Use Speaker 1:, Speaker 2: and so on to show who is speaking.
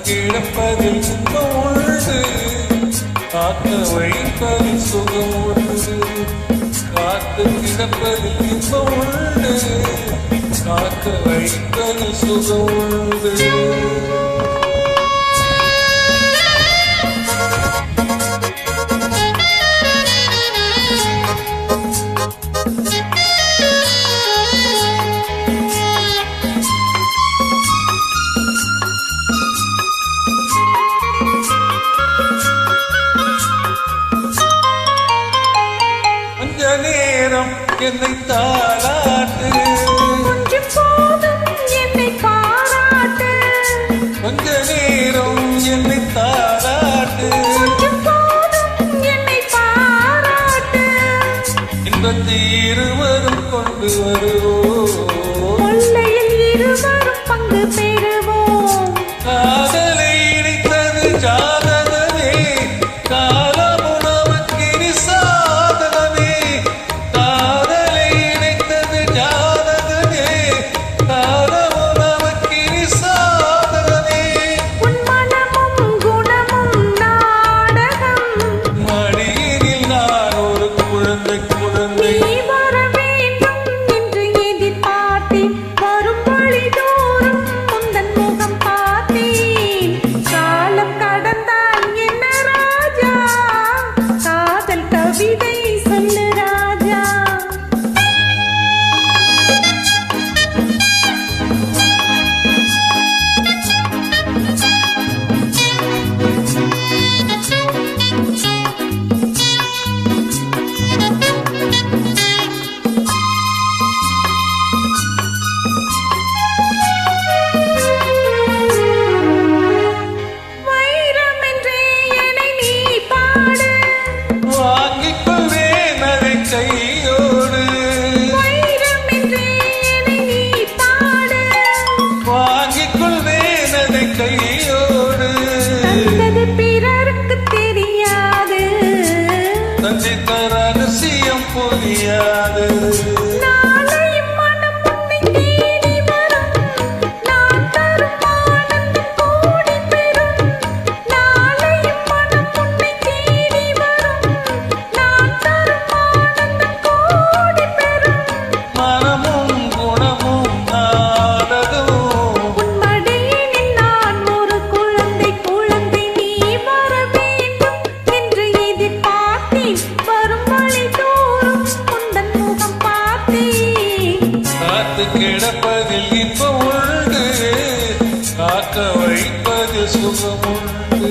Speaker 1: கிடப்பதில் சுகம் உண்டு, காக்க வைப்பதில் சுகம் உண்டு. காத்து கிடப்பதில் இன்பம் உண்டு, காக்க வைப்பதில் சுகம் உண்டு. நேரம் என்னை தாளாட்டு,
Speaker 2: கொஞ்சம் போதும் என்னை பாராட்டு.
Speaker 1: கொஞ்ச நேரம் என்னை தாளாட்டு,
Speaker 2: கொஞ்சம் போதும் என்னை பாராட்டு.
Speaker 1: இன்பத்தை இருவரும் கொண்டு வருவோம்,
Speaker 2: கொள்ளையில் இருவரும் பங்கு பெறுவோம்.
Speaker 1: காதலை இணைத்தது ஜாதகமே, கையோடு
Speaker 2: தந்தது பிறருக்கு தெரியாது,
Speaker 1: தந்தித்த ரகசியம் புரியாது.
Speaker 2: நாளையும் மனம் உன்னை தேடி வரும், நான் தரும் ஆனந்தம் கோடி பெறும். நாளையும் மனம் உன்னை தேடி வரும், நான் தரும் ஆனந்தம் கோடி பெறும்.
Speaker 1: மனமும் குணமும் கிடப்பதில் இன்பம் உண்டு, காக்க வைப்பதில் சுகம் உண்டு.